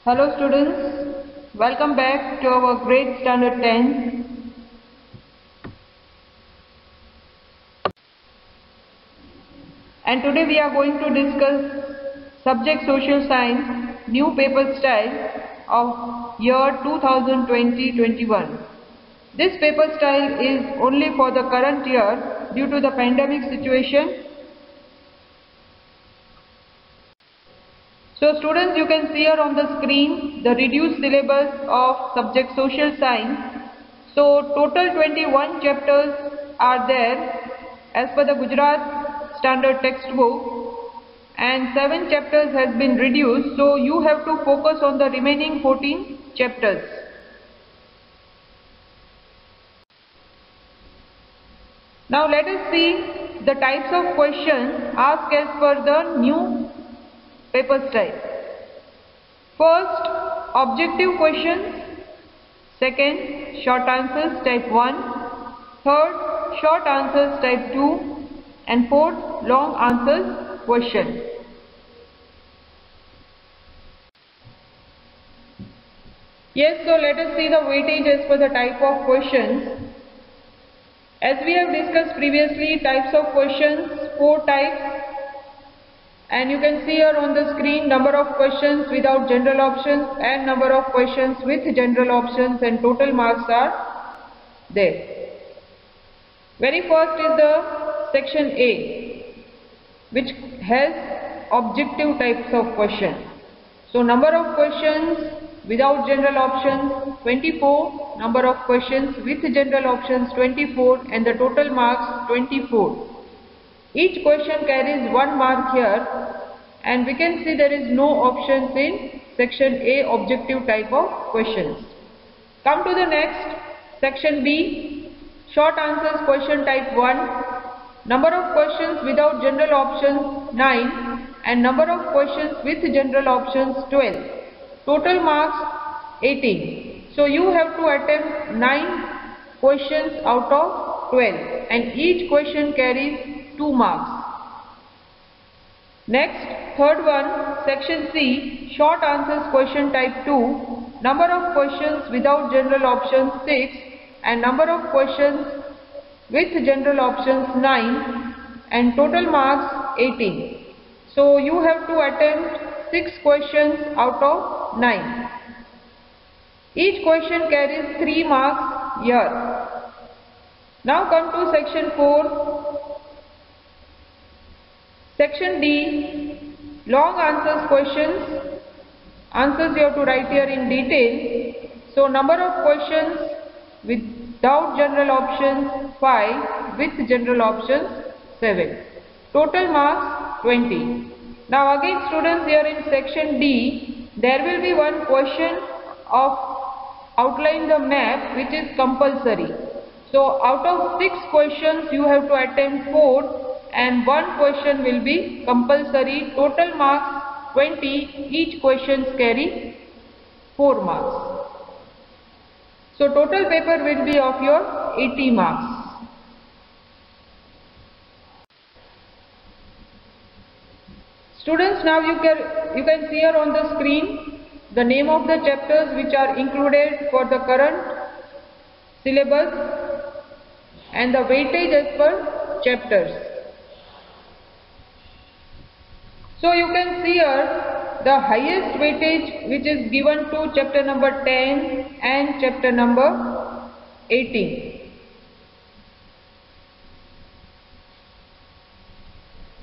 Hello students, welcome back to our grade standard 10. And today we are going to discuss subject social science, new paper style of year 2020-21. This paper style is only for the current year due to the pandemic situation. So students, you can see here on the screen the reduced syllabus of subject social science. So total 21 chapters are there as per the Gujarat standard textbook, and 7 chapters has been reduced, so you have to focus on the remaining 14 chapters. Now let us see the types of questions asked as per the new paper style. First, objective questions. Second, short answers type 1. Third, short answers type 2. And fourth, long answers question. Yes, so let us see the weightage as per the type of questions. As we have discussed previously, types of questions, 4 types. And you can see here on the screen number of questions without general options and number of questions with general options, and total marks are there. Very first is the section A, which has objective types of questions. So number of questions without general options 24, number of questions with general options 24, and the total marks 24. Each question carries 1 mark here, and we can see there is no options in section A, objective type of questions. Come to the next, section B, short answers question type 1. Number of questions without general options 9, and number of questions with general options 12. Total marks 18. So you have to attempt 9 questions out of 12, and each question carries 2 marks. Next, third one, section C, short answers question type 2. Number of questions without general options 6, and number of questions with general options 9, and total marks 18. So you have to attempt 6 questions out of 9. Each question carries 3 marks here. Now come to section 4. Section D, long answers questions. Answers you have to write here in detail. So number of questions without general options 5, with general options 7. Total marks 20. Now again students, here in section D, there will be one question of outline the map, which is compulsory. So out of 6 questions you have to attempt 4, and 1 question will be compulsory. Total marks 20, each questions carry 4 marks. So total paper will be of your 80 marks. Students, now you can see here on the screen the name of the chapters which are included for the current syllabus and the weightage as per chapters. So you can see here the highest weightage which is given to chapter number 10 and chapter number 18.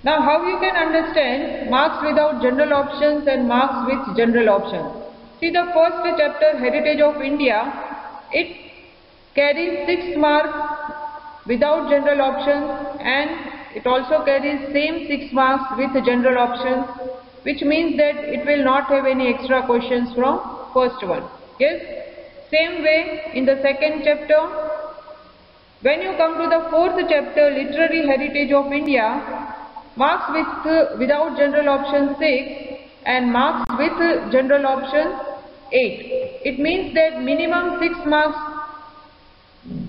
Now how you can understand marks without general options and marks with general options? See, the first chapter, Heritage of India, it carries 6 marks without general options, and it also carries same 6 marks with general options, which means that it will not have any extra questions from first one. Yes, same way in the second chapter. When you come to the fourth chapter, Literary Heritage of India, marks without general option 6 and marks with general option 8. It means that minimum 6 marks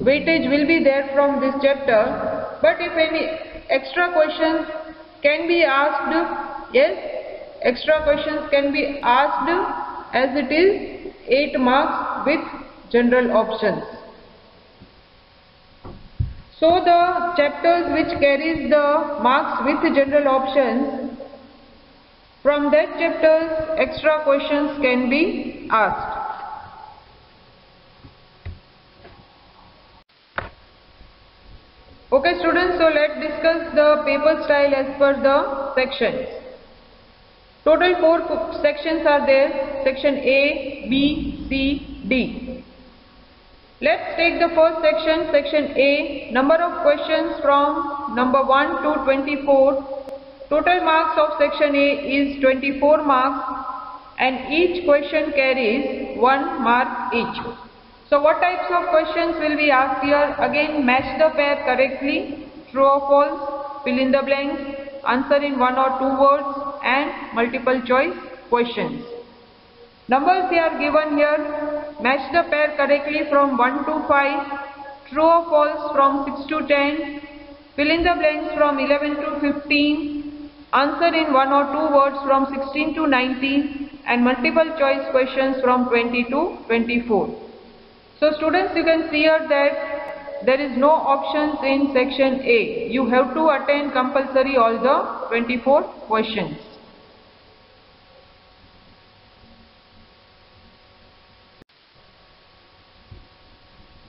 weightage will be there from this chapter, but if any extra questions can be asked, yes, extra questions can be asked as it is 8 marks with general options. So the chapters which carries the marks with general options, from that chapters extra questions can be asked. Okay students, so let's discuss the paper style as per the sections. Total 4 sections are there, section A, B, C, D. Let's take the first section, section A, number of questions from number 1 to 24. Total marks of section A is 24 marks and each question carries 1 mark each. So what types of questions will be asked here? Again, match the pair correctly, true or false, fill in the blanks, answer in 1 or 2 words and multiple choice questions. Numbers they are given here, match the pair correctly from 1 to 5, true or false from 6 to 10, fill in the blanks from 11 to 15, answer in 1 or 2 words from 16 to 19 and multiple choice questions from 20 to 24. So students, you can see here that there is no options in section A. You have to attend compulsory all the 24 questions.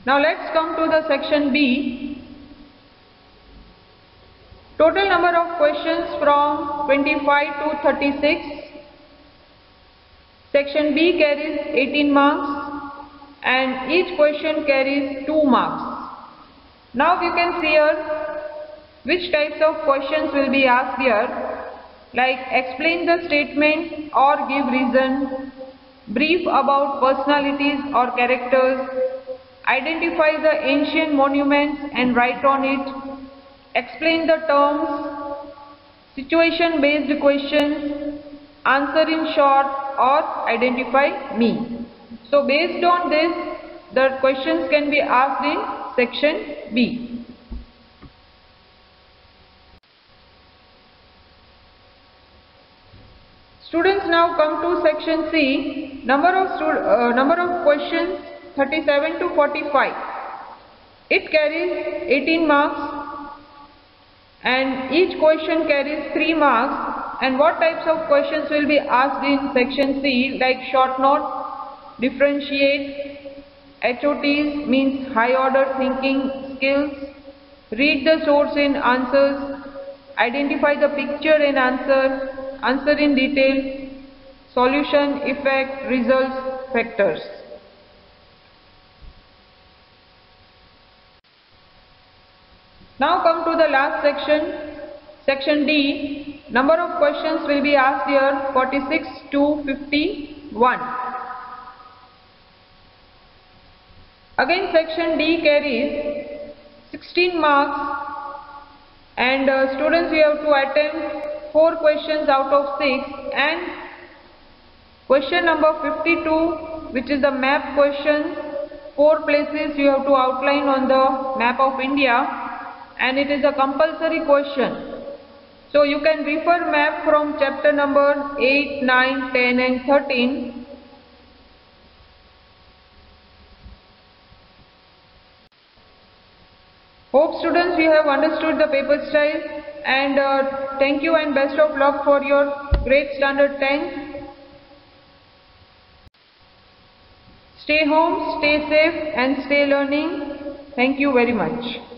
Now let's come to the section B. Total number of questions from 25 to 36. Section B carries 18 marks. And each question carries 2 marks. Now you can see here which types of questions will be asked here, like explain the statement or give reason, brief about personalities or characters, identify the ancient monuments and write on it, explain the terms, situation based questions, answer in short or identify me. So based on this, the questions can be asked in section B. Students, now come to section C. Number of questions 37 to 45. It carries 18 marks and each question carries 3 marks. And what types of questions will be asked in section C, like short note, differentiate, HOTs means high order thinking skills, read the source in answers, identify the picture in answer, answer in detail, solution, effect, results, factors. Now come to the last section, section D. Number of questions will be asked here 46 to 51. Again section D carries 16 marks and students, you have to attempt 4 questions out of 6 and question number 52, which is the map question. 4 places you have to outline on the map of India and it is a compulsory question. So you can refer map from chapter number 8, 9, 10 and 13. Hope students you have understood the paper style and thank you and best of luck for your grade standard 10. Stay home, stay safe and stay learning. Thank you very much.